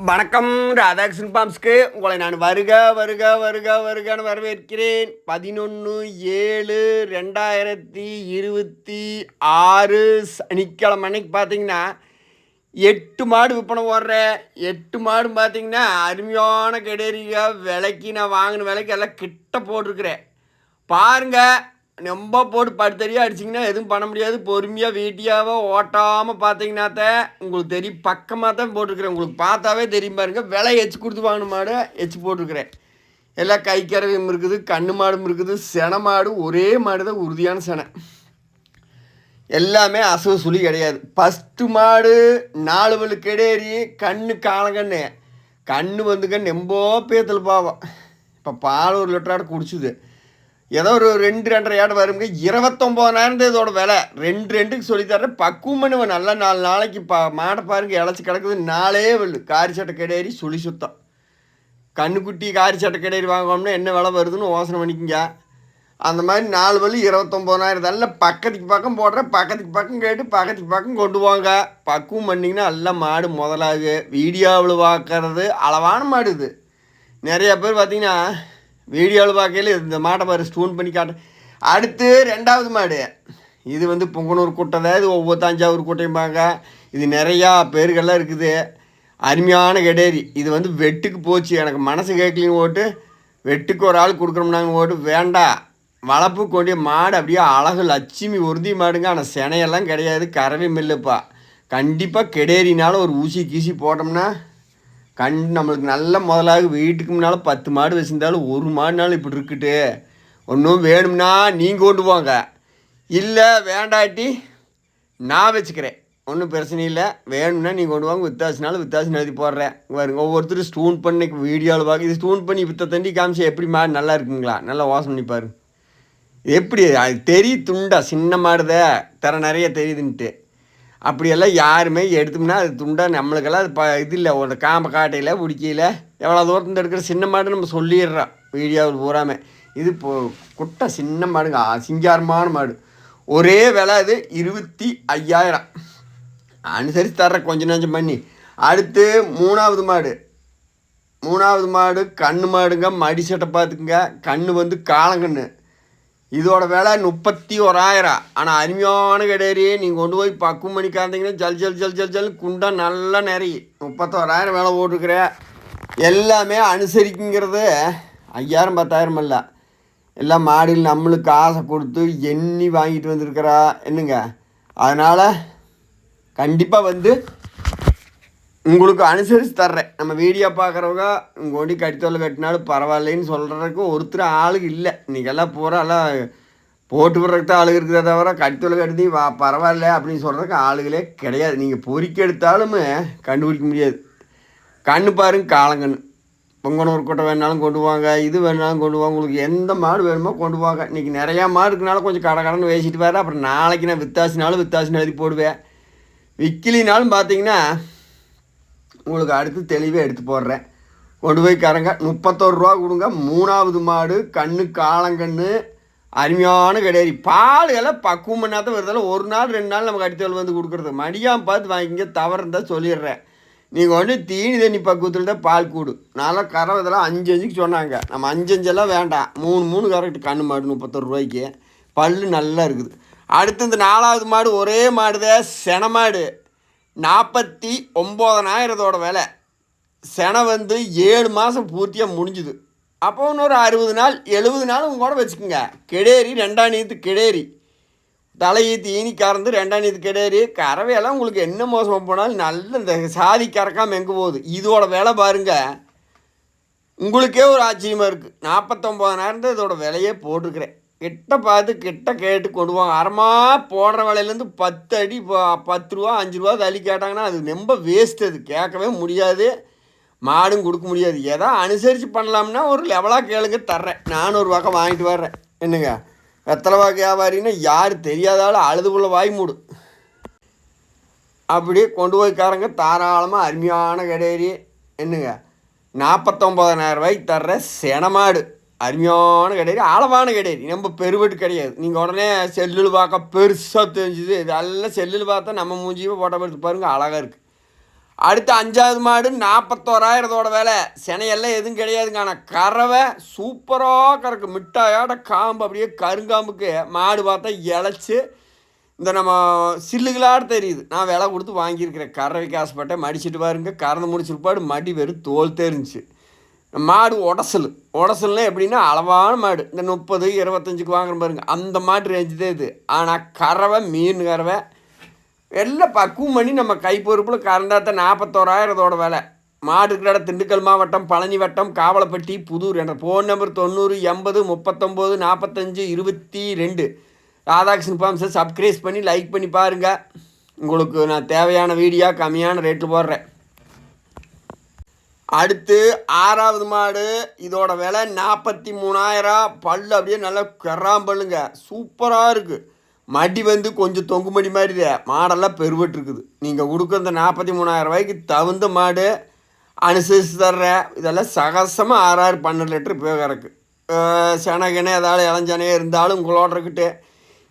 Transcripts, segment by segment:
வணக்கம். ராதாகிருஷ்ணன் பாம்ஸ்க்கு உங்களை நான் வருக வருக வருக வருகன்னு வரவேற்கிறேன். 11/7/2026 சனிக்கிழமை அன்னைக்கு பார்த்தீங்கன்னா 8 மாடு விற்பனை போடுறேன். 8 மாடு பார்த்தீங்கன்னா அருமையான கெடேரிக விலைக்கு நான் வாங்கின விலைக்கு எல்லாம் கிட்ட போட்டிருக்கிறேன். பாருங்கள், ரொம்ப போட்டு படுத்தறியாக அடிச்சிங்கன்னா எதுவும் பண்ண முடியாது. பொறுமையாக வீட்டியாவோ ஓட்டாமல் பார்த்தீங்கன்னாத்த உங்களுக்கு தெரியும். பக்கமாக தான் போட்டிருக்கிறேன். உங்களுக்கு பார்த்தாவே தெரியும். பாருங்கள், விலை எச்சு கொடுத்து வாங்கின மாடு எச்சு போட்டிருக்கிறேன். எல்லாம் கைக்கறவையும் இருக்குது, கண்ணு மாடும் இருக்குது, செனை மாடு ஒரே மாடு தான், உறுதியான செனை. எல்லாமே அசவு சுழி கிடையாது. ஃபஸ்ட்டு மாடு 4 வலு கெடேரி, கண்ணு காலங்கண்ணு. கண்ணு வந்துங்க நெம்போ பேத்தல் பாவம். இப்போ பால் 1 லிட்டராட குடிச்சுது. ஏதோ ஒரு 2-2.5 ஏடு வருங்க. 29,000 இதோட விலை. 2-2க்கு சொல்லித்தரேன். பக்குவம் பண்ணுவேன். நல்லா 4 நாளைக்கு மாடை பாருங்கள், இழைச்சி கிடக்குது. 4 வலு காரி சட்டை கெடேரி, சுழி சுத்தம். கண்ணுக்குட்டி காரி சட்டை கெடேரி வாங்கணும்னா என்ன விலை வருதுன்னு யோசனை பண்ணிக்கங்க. அந்த மாதிரி 4 வலு 29,000. நல்ல பக்கத்துக்கு பக்கம் போடுறேன். பக்கத்துக்கு பக்கம் கேட்டு பக்கத்துக்கு பக்கம் கொண்டு போங்க. பக்குவம் பண்ணிங்கன்னா நல்ல மாடு முதலாகு. வீடியோவில் பார்க்கறது அளவான மாடு. இது நிறையா பேர் பார்த்தீங்கன்னா வீடியோவில் பார்க்கையில் இந்த மாட்டை பாரு ஸ்டூன் பண்ணி காட்டு. அடுத்து 2வது மாடு. இது வந்து பொங்கனூர் கூட்டம் தான். இது ஒவ்வொரு தஞ்சாவூர் கூட்டையும்பாங்க. இது நிறையா பேர்கள்லாம் இருக்குது. அருமையான கெடேரி. இது வந்து வெட்டுக்கு போச்சு. எனக்கு மனசு கேட்கலின்னு ஓட்டு வெட்டுக்கு ஒரு ஆள் கொடுக்குறோம்னாங்க ஓட்டு வேண்டாம். வளர்ப்பு கொண்டிய மாடு அப்படியே அழகு லட்சுமி உறுதி மாடுங்க. ஆனால் செனையெல்லாம் கிடையாது, கறவை மில்லுப்பா. கண்டிப்பாக கெடேரினாலும் ஒரு ஊசி கீசி போட்டோம்னா நம்மளுக்கு நல்ல முதலாக. வீட்டுக்கு முன்னால் 10 மாடு வச்சுருந்தாலும் ஒரு மாடுனாலும் இப்படி இருக்குட்டு. ஒன்றும் வேணும்னா நீங்கள் கொண்டு போங்க, இல்லை வேண்டாட்டி நான் வச்சுக்கிறேன், ஒன்றும் பிரச்சனை இல்லை. வேணும்னா நீங்கள் கொண்டு வாங்க. வித்தாசினாலும் வித்தாசி எழுதி போடுறேன். பாருங்க, ஒவ்வொருத்தரும் ஸ்டூன் பண்ணி வீடியோவில் பார்க்க. இது ஸ்டூன் பண்ணி வித்த தண்டி காமிச்சு எப்படி மாடு நல்லா இருக்குங்களா, நல்லா வாசம் பண்ணி பாருங்க. எப்படி அது தெரியும், துண்டா சின்ன மாடுதே தர நிறைய தெரியுதுன்ட்டு. அப்படியெல்லாம் யாருமே எடுத்தோம்னா அது துண்டாக நம்மளுக்கெல்லாம் அது இது இல்லை. ஒரு காம்பை காட்டையில் பிடிக்கல. எவ்வளோ தூரத்தில் எடுக்கிற சின்ன மாடு நம்ம சொல்லிடுறோம் வீடியோவில் பூராமல். இது குட்டை சின்ன மாடுங்க, சிங்காரமான மாடு. ஒரே விலை. அது 25,000 அனுசரித்து தர்ற கொஞ்சம் நஞ்சம் பண்ணி. அடுத்து 3வது மாடு. 3வது மாடு கண்ணு மாடுங்க. மடி சட்டை பார்த்துக்குங்க. கண்ணு வந்து காலங்கண்ணு. இதோட விலை 31,000. ஆனால் அருமையான கெடேரி. நீங்கள் கொண்டு போய் பக்குவம் பண்ணி காந்தீங்கன்னா ஜல் ஜல் ஜல் ஜல் ஜல் குண்டா நல்லா நிறைய 31,000 விலை போட்டிருக்கிறேன். எல்லாமே அனுசரிக்குங்கிறது 5,000 10,000 இல்லை. எல்லாம் மாடியில் நம்மளுக்கு ஆசை கொடுத்து எண்ணி வாங்கிட்டு வந்திருக்கிறா என்னங்க. அதனால் கண்டிப்பாக வந்து உங்களுக்கு அனுசரித்து தர்றேன். நம்ம வீடியோ பார்க்குறவங்க உங்கள் ஒண்டி கடித்தொல்லை கட்டினாலும் பரவாயில்லைன்னு சொல்கிறதுக்கு ஒருத்தர் ஆளுக்கு இல்லை. இன்றைக்கெல்லாம் பூரா எல்லாம் போட்டு விடுறதுக்கு தான் ஆளுங்க இருக்கிறத தவிர கடித்தொல்லை கட்டி பரவாயில்ல அப்படின்னு சொல்கிறதுக்கு ஆளுகளே கிடையாது. நீங்கள் பொறிக்க எடுத்தாலுமே கண்டுபிடிக்க முடியாது. கண்ணு பாருங்க, காலங்கன்று. பொங்கனூர் கூட்டை வேணாலும் கொண்டு வாங்க, இது வேணாலும் கொண்டு வாங்க. உங்களுக்கு எந்த மாடு வேணுமோ கொண்டு வாங்க. இன்றைக்கி நிறையா மாடு இருக்கனால கொஞ்சம் கடன்னு பேசிட்டு வேறு. அப்புறம் நாளைக்கு நான் வித்தாசினாலும் எழுதி போடுவேன். விக்கிலினாலும் பார்த்தீங்கன்னா உங்களுக்கு அடுத்து தெளிவாக எடுத்து போடுறேன். கொண்டு போய் கரங்க 31 ரூபா கொடுங்க. 3வது மாடு கண்ணு காலங்கண்ணு, அருமையான கெடேரி. பால் எல்லாம் பக்குவம் பண்ணாதான் வருதால 1 நாள் 2 நாள் நமக்கு அடித்தவள் வந்து கொடுக்குறது. மடியாமல் பார்த்து வாங்கிங்க, தவறு இருந்தால் சொல்லிடுறேன். நீங்கள் வந்து தீனி தண்ணி பக்குவத்தில் தான் பால் கூடு. நல்லா கறவை இதெல்லாம் 5 சொன்னாங்க. நம்ம 5 வேண்டாம், 3 கரெக்ட். கண்ணு மாடு 31 ரூபாய்க்கு. பல் நல்லா இருக்குது. அடுத்து இந்த 4வது மாடு ஒரே மாடு தான், செனை மாடு. 49,000 விலை. செனை வந்து 7 மாதம் பூர்த்தியாக முடிஞ்சுது. அப்போ இன்னொரு 60 நாள் 70 நாள் உங்க கூட வச்சுக்கோங்க. கெடேரி 2ஆம் நீத்து கெடேரி. தலையீத்து ஈனி கறந்து 2ஆம் நீத்து கெடேரி. கறவையெல்லாம் உங்களுக்கு என்ன மோசமாக போனாலும் நல்ல இந்த சாதி கறக்காமல் எங்கே போகுது. இதோட விலை பாருங்க, உங்களுக்கே ஒரு ஆச்சரியமாக இருக்குது. 49,000 இதோட விலையே போட்டிருக்கிறேன். கிட்ட பார்த்து கிட்ட கேட்டு கொண்டு போவாங்க. அரைமா போடுற விலையிலேருந்து 10 அடி 10 ரூபா 5 ரூபா தள்ளி கேட்டாங்கன்னா அது ரொம்ப வேஸ்ட். அது கேட்கவே முடியாது, மாடும் கொடுக்க முடியாது. எதோ அனுசரித்து பண்ணலாம்னா ஒரு லெவலாக கேளுங்க, தர்றேன். 400 ரூபாய்க்கு வாங்கிட்டு வர்றேன். என்னங்க வெத்தலை வியாபாரின்னா யார் தெரியாதாலும் அழுதுக்குள்ள வாய் மூடு. அப்படியே கொண்டு போய்க்காரங்க தாராளமாக அருமையான கெடேரி. என்னங்க 49,000 ரூபாய்க்கு தர்ற செனை மாடு. அருமையான கெடேரி, அளவான கெடேரி. நம்ம பெருவெட்டு கிடையாது. நீங்கள் உடனே செல்லில் பார்க்க பெருசாக தெரிஞ்சுது. இதெல்லாம் செல்லில் பார்த்தா நம்ம மூஞ்சியை போட்டோ எடுத்து பாருங்கள், அழகாக இருக்குது. அடுத்து 5வது மாடு 41,000 விலை. சினையெல்லாம் எதுவும் கிடையாதுங்க. ஆனால் கறவை சூப்பராக கறக்கு. மிட்டாயோட காம்பு அப்படியே கருங்காம்புக்கு மாடு பார்த்தா இழைச்சி இந்த நம்ம சில்லுகளாட தெரியுது. நான் விலை கொடுத்து வாங்கியிருக்கிறேன். கறவைக்கு ஆசைப்பட்டேன். மடிச்சுட்டு பாருங்க. கறந்து முடிச்சிருப்பாடு மடி வெறும் தோல் தெரிஞ்சு. மாடு உடசல்னா எப்படின்னா அளவான மாடு. இந்த 30 25க்கு வாங்குற பாருங்க. அந்த மாடு ரேஞ்சு தான் இது. ஆனால் கறவை மீன் கறவை எல்லாம் பக்குவம் பண்ணி நம்ம கை பொறுப்பில் கறந்தாத்த 41,000 விலை. மாடு இருக்கிற இடம் திண்டுக்கல் மாவட்டம், பழனி வட்டம், காவலப்பட்டி, புதூர். என்ற ஃபோன் நம்பர் 90 80 39 45 22. ராதாகிருஷ்ணன் ஃபார்ம்ஸை சப்ஸ்கிரைப் பண்ணி லைக் பண்ணி பாருங்கள். உங்களுக்கு நான் தேவையான வீடியோ கம்மியான ரேட்டில் போடுறேன். அடுத்து 6வது மாடு. இதோட விலை 43,000. பல் அப்படியே நல்லா கறாம்பல்லுங்க. சூப்பராக இருக்குது. மடி வந்து கொஞ்சம் தொங்கு மடி மாதிரி மாடெல்லாம் பெருவட்டுருக்குது. நீங்கள் கொடுக்குற இந்த 43,000 தகுந்த மாடு அனுசரித்து தர்றேன். இதெல்லாம் சகசமாக 6 12 லிட்டரு இப்போ கறக்கு. செனகிணை ஏதாவது இளஞ்சனையே இருந்தாலும் உங்களோட இருக்கட்டு.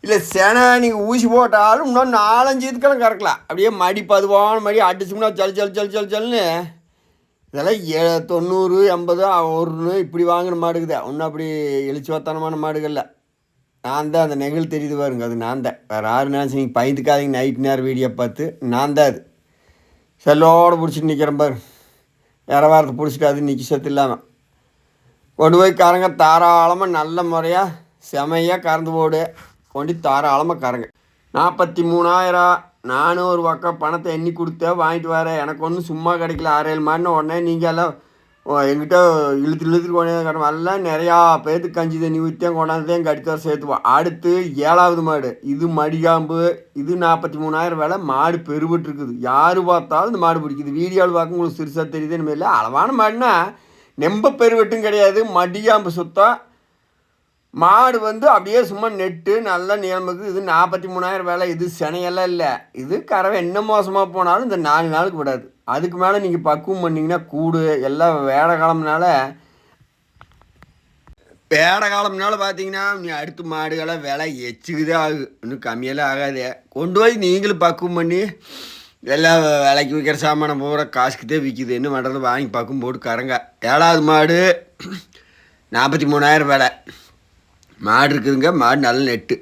இல்லை செனை நீங்கள் ஊசி போட்டாலும் இன்னும் 4-5 இதுக்கெல்லாம் கறக்கலாம். அப்படியே மடி பதுவான மடி அடிச்சோம்னா ஜல்லுன்னு இதெல்லாம் 90 80 1 இப்படி வாங்கின மாடுக்குதா. ஒன்றும் அப்படி எழுச்சிவத்தனமான மாடுகளில் நான் தான். அந்த நெகிழ் தெரியுது பாருங்க, அது நான் தான். வேறு யாரு நினச்சி நீங்கள் பயந்துக்காதீங்க. நைட் நேரம் வீடியோ பார்த்து நான் தான் அது செல்லோடு பிடிச்சிட்டு நிற்கிறேன் பாரு. வாரத்தை பிடிச்சிட்டு அது நிற்க சத்து இல்லாமல் கொண்டு போய் கறங்க. தாராளமாக நல்ல முறையாக செமையாக கறந்து போடு. கொண்டு தாராளமாக கறங்க. 43,000. நானும் ஒரு பக்கம் பணத்தை எண்ணி கொடுத்தேன், வாங்கிட்டு வரேன். எனக்கு ஒன்றும் சும்மா கிடைக்கல. 6-7 மாடுன்னு உடனே நீங்கள் எல்லாம் எங்கிட்ட இழுத்துட்டு கொண்டாந்து எல்லாம் நிறையா பேர்த்துக்கு கஞ்சி தண்ணி ஊற்றியும் கொண்டாந்து எங்கள் அடித்தவரை சேர்த்துவோம். அடுத்து 7வது மாடு. இது மடிகாம்பு. இது 43,000 விலை. மாடு பெருபட்டுருக்குது. யார் பார்த்தாலும் இந்த மாடு பிடிக்குது. வீடியோவில் பார்க்க உங்களுக்கு சிறுசாக தெரியுது. இனிமேல் இல்லை அளவான மாடுனா நெம்ப பெருவெட்டும் கிடையாது. மடிகாம்பு சுத்தம். மாடு வந்து அப்படியே சும்மா நெட்டு நல்லா நீளமுக்கு. இது 43,000 விலை. இது சினையெல்லாம் இல்லை. இது கறவை என்ன மோசமாக போனாலும் இந்த 4 நாளுக்கு விடாது. அதுக்கு மேலே நீங்கள் பக்குவம் பண்ணிங்கன்னா கூடு எல்லாம் வேடை காலம்னால பார்த்தீங்கன்னா நீ அடுத்த மாடுகளை விலை எச்சுக்குதே ஆகுது. இன்னும் கம்மியெல்லாம் ஆகாது. கொண்டு போய் நீங்களும் பக்குவம் பண்ணி எல்லாம் விலைக்கு விற்கிற சாமானை பூரா காசுக்குதே விற்கிது. என்ன பண்ணுறது, வாங்கி பக்குவம் போட்டு கறங்க. 7வது மாடு 43,000 விலை. மாடு இருக்குதுங்க. மாடு நல்ல நெட்டு.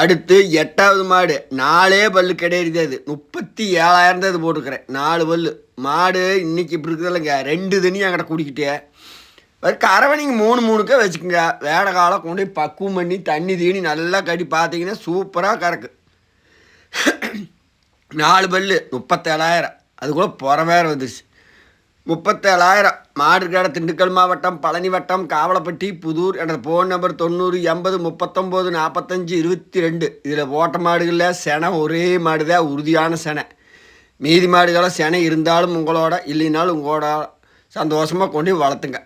அடுத்து 8வது மாடு. 4 பல்லு கிடையாது. அது 37,000 தான் இது போட்டுக்கிறேன். 4 பல்லு மாடு. இன்றைக்கி இப்படி இருக்குது இல்லைங்க. 2 தண்ணி அங்கிட்ட குடிக்கிட்டே கறவை நீங்கள் 3-3க்கே வச்சுக்கோங்க. வேடை காலம் கொண்டு போய் பக்குவம் பண்ணி தண்ணி தீனி நல்லா கட்டி பார்த்தீங்கன்னா சூப்பராக கறக்கு. 4 பல்லு 37,000. அது கூட புற வேறு வந்துருச்சு. 37,000. மாடு இருக்கிற திண்டுக்கல் மாவட்டம், பழனி வட்டம், காவலப்பட்டி, புதூர். என்ற ஃபோன் நம்பர் 90 80 39 45 22. இதில் ஓட்ட மாடுகளில் செனை ஒரே மாடு தான், உறுதியான செனை. மீதி மாடுகளை செனை இருந்தாலும் உங்களோட இல்லைனாலும் உங்களோட சந்தோஷமாக கொண்டு வளர்த்துங்க.